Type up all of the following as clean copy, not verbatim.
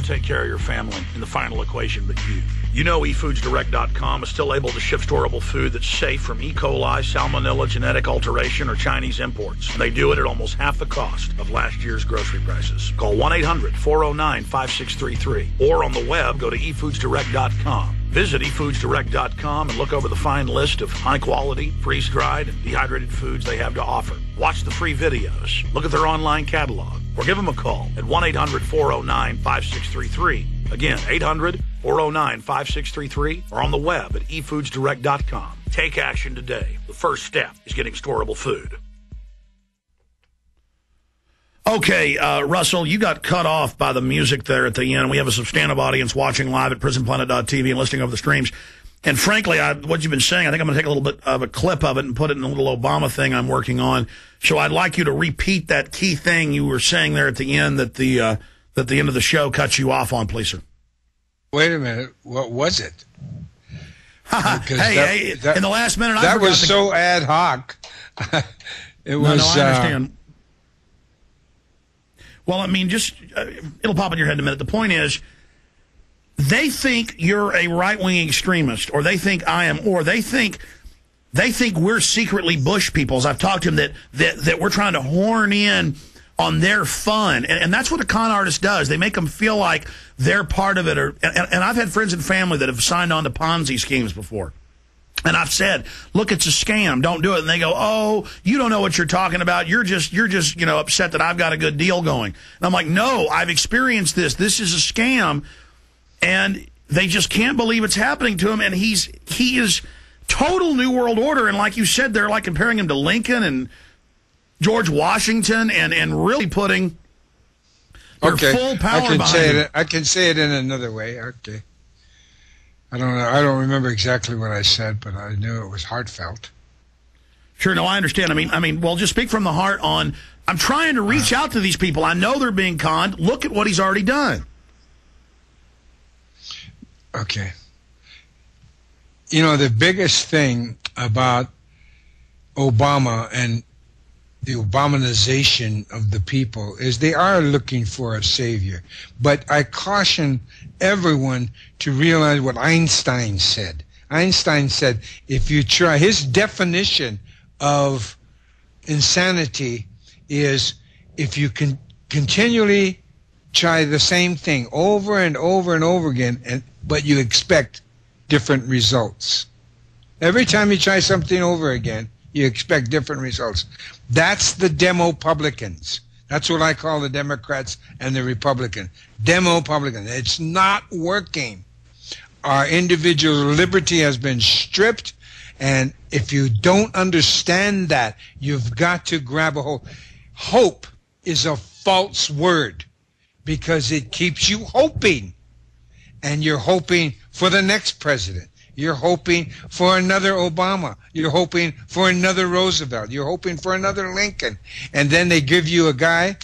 to take care of your family in the final equation but you? You know eFoodsDirect.com is still able to ship storable food that's safe from E. coli, salmonella, genetic alteration, or Chinese imports. And they do it at almost half the cost of last year's grocery prices. Call 1-800-409-5633. Or on the web, go to eFoodsDirect.com. Visit eFoodsDirect.com and look over the fine list of high-quality, freeze-dried, and dehydrated foods they have to offer. Watch the free videos. Look at their online catalog. Or give them a call at 1-800-409-5633. Again, 800-409-5633. Or on the web at eFoodsDirect.com. Take action today. The first step is getting storable food. Okay, Russell, you got cut off by the music there at the end. We have a substantive audience watching live at prisonplanet.tv and listening over the streams. And frankly, what you've been saying, I think I'm going to take a little bit of a clip of it and put it in a little Obama thing I'm working on. So I'd like you to repeat that key thing you were saying there at the end that the end of the show cut you off on, please, sir. Wait a minute. What was it? Hey, in the last minute, that was so ad hoc. It was. No, I understand. Well, I mean, just it'll pop in your head in a minute. The point is, they think you're a right-wing extremist, or they think I am, or they think we're secretly Bush people. As I've talked to them, that we're trying to horn in on their fun, and that's what a con artist does. They make them feel like they're part of it. And I've had friends and family that have signed on to Ponzi schemes before. And I've said, look, it's a scam. Don't do it. And they go, oh, you don't know what you're talking about. You're just upset that I've got a good deal going. And I'm like, no, I've experienced this. This is a scam. And they just can't believe it's happening to him. And he is total New World Order. And like you said, they're like comparing him to Lincoln and George Washington and really putting their full power behind him. I can say it in another way. Okay. I don't know. I don't remember exactly what I said, but I knew it was heartfelt. Sure. No, I understand. I mean, well, just speak from the heart on, I'm trying to reach out to these people. I know they're being conned. Look at what he's already done. Okay. You know, the biggest thing about Obama and the Obamanization of the people is they are looking for a savior. But I caution everyone to realize what Einstein said. Einstein said, if you try, his definition of insanity is if you can continually try the same thing over and over and over again, but you expect different results. Every time you try something over again, you expect different results. That's the Demo-publicans. That's what I call the Democrats and the Republicans. Demo-publicans. It's not working. Our individual liberty has been stripped, and if you don't understand that, you've got to grab a hold. Hope is a false word because it keeps you hoping, and you're hoping for the next president. You're hoping for another Obama. You're hoping for another Roosevelt. You're hoping for another Lincoln. And then they give you a guy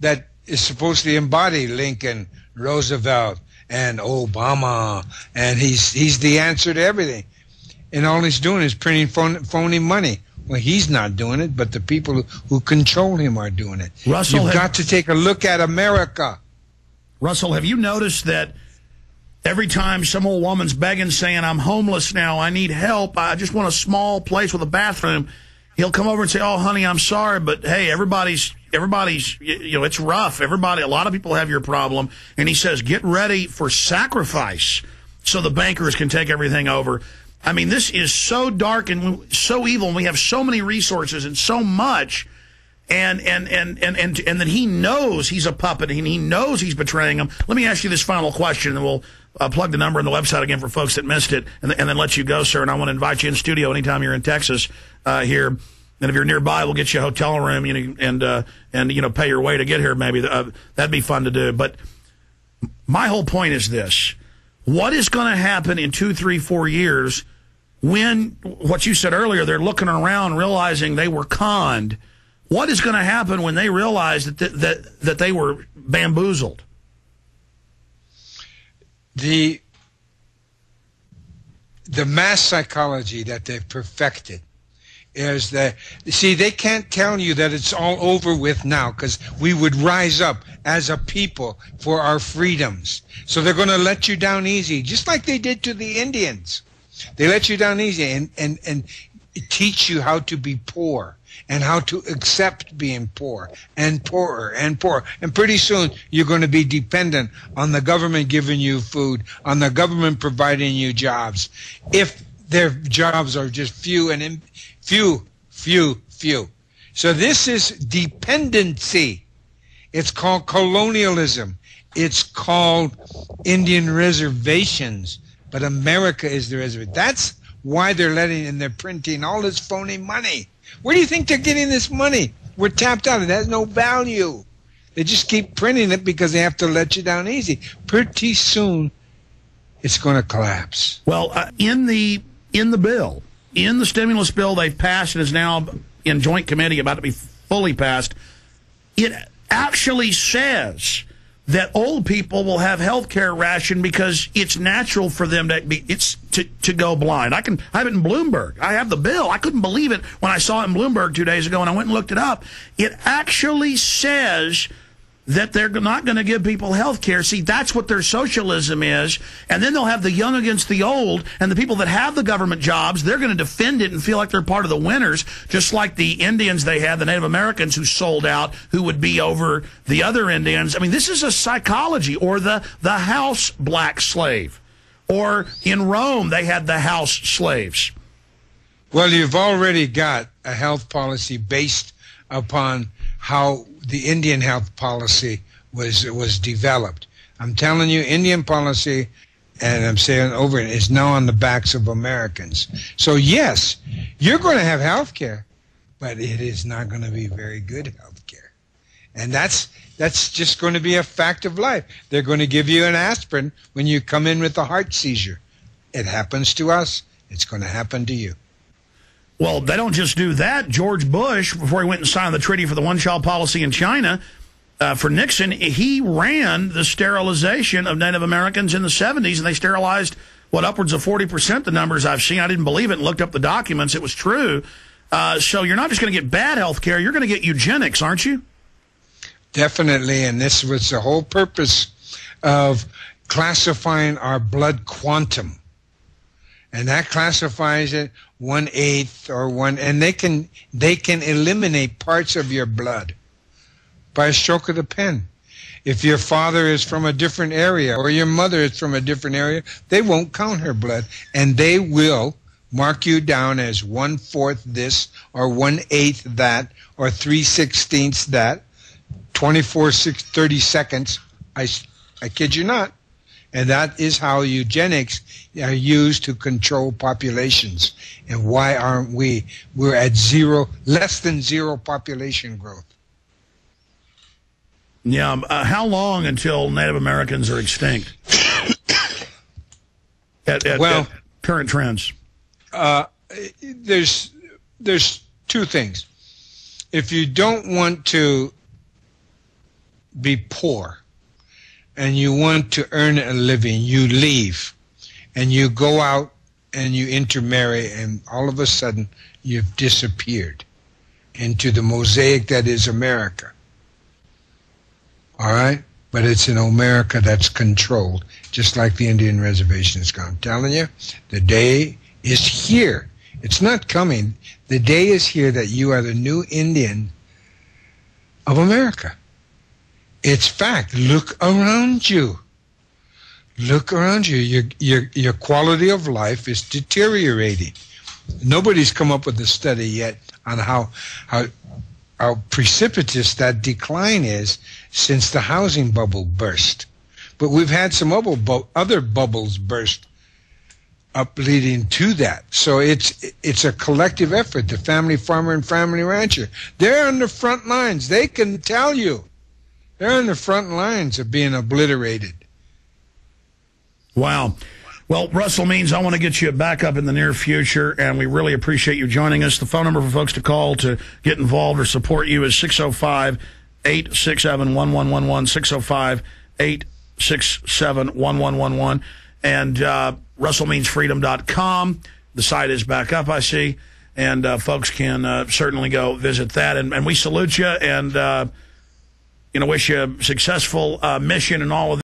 that is supposed to embody Lincoln, Roosevelt, and Obama. And he's the answer to everything. And all he's doing is printing phony money. Well, he's not doing it, but the people who control him are doing it. Russell, you've got to take a look at America. Russell, have you noticed that every time some old woman's begging, saying, I'm homeless now, I need help, I just want a small place with a bathroom, he'll come over and say, oh, honey, I'm sorry, but hey, everybody's, it's rough. A lot of people have your problem. And he says, get ready for sacrifice so the bankers can take everything over. I mean, this is so dark and so evil, and we have so many resources and so much, and that he knows he's a puppet, and he knows he's betraying them. Let me ask you this final question, and we'll plug the number on the website again for folks that missed it, and then let you go, sir. And I want to invite you in studio anytime you're in Texas here. And if you're nearby, we'll get you a hotel room, and pay your way to get here. Maybe that'd be fun to do. But my whole point is this: what is going to happen in 2, 3, 4 years when what you said earlier? They're looking around, realizing they were conned. What is going to happen when they realize that they were bamboozled? The mass psychology that they've perfected is that, see, they can't tell you that it's all over with now, because we would rise up as a people for our freedoms. So they're going to let you down easy, just like they did to the Indians. They let you down easy and teach you how to be poor and how to accept being poor and poorer and poorer. And pretty soon you're going to be dependent on the government giving you food, on the government providing you jobs, if their jobs are just few and few. So this is dependency. It's called colonialism. It's called Indian reservations. But America is the reservation. That's why they're letting and they're printing all this phony money. Where do you think they're getting this money? We're tapped out. It has no value. They just keep printing it because they have to let you down easy. Pretty soon, it's going to collapse. Well, in the bill, in the stimulus bill they've passed and is now in joint committee about to be fully passed, it actually says that old people will have health care ration because it's natural for them to go blind. I have it in Bloomberg. I have the bill. I couldn't believe it when I saw it in Bloomberg 2 days ago, and I went and looked it up. It actually says that they're not going to give people health care. See, that's what their socialism is. And then they'll have the young against the old, and the people that have the government jobs, they're going to defend it and feel like they're part of the winners, just like the Indians they had, the Native Americans who sold out, who would be over the other Indians. I mean, this is a psychology. Or the house black slave. Or in Rome, they had the house slaves. Well, you've already got a health policy based upon how the Indian health policy was developed. I'm telling you, Indian policy, and I'm saying over it, is now on the backs of Americans. So yes, you're going to have health care, but it is not going to be very good health care. And that's just going to be a fact of life. They're going to give you an aspirin when you come in with a heart seizure. It happens to us. It's going to happen to you. Well, they don't just do that. George Bush, before he went and signed the treaty for the one-child policy in China, for Nixon, he ran the sterilization of Native Americans in the 70s, and they sterilized, upwards of 40%, the numbers I've seen. I didn't believe it and looked up the documents. It was true. So you're not just going to get bad health care. You're going to get eugenics, aren't you? Definitely, and this was the whole purpose of classifying our blood quantum. And that classifies it 1/8 or 1, and they can eliminate parts of your blood by a stroke of the pen. If your father is from a different area or your mother is from a different area, they won't count her blood, and they will mark you down as 1/4 this or 1/8 that or 3/16 that, 30 seconds. I kid you not. And that is how eugenics are used to control populations. And why aren't we? We're at less than zero population growth. Yeah. How long until Native Americans are extinct? at current trends. There's two things. If you don't want to be poor, and you want to earn a living, you leave, and you go out and you intermarry, and all of a sudden you've disappeared into the mosaic that is America. All right? But it's an America that's controlled, just like the Indian reservations. I'm telling you, the day is here. It's not coming. The day is here that you are the new Indian of America. It's fact. Look around you. Look around you. Your quality of life is deteriorating. Nobody's come up with a study yet on how precipitous that decline is since the housing bubble burst. But we've had some other bubbles burst up leading to that. So it's a collective effort. The family farmer and family rancher, they're on the front lines. They can tell you. They're on the front lines of being obliterated. Wow. Well, Russel Means, I want to get you back up in the near future, and we really appreciate you joining us. The phone number for folks to call to get involved or support you is 605-867-1111, 605-867-1111, and RussellMeansFreedom.com. The site is back up, I see. and folks can certainly go visit that. And we salute you and wish you a successful mission and all of that.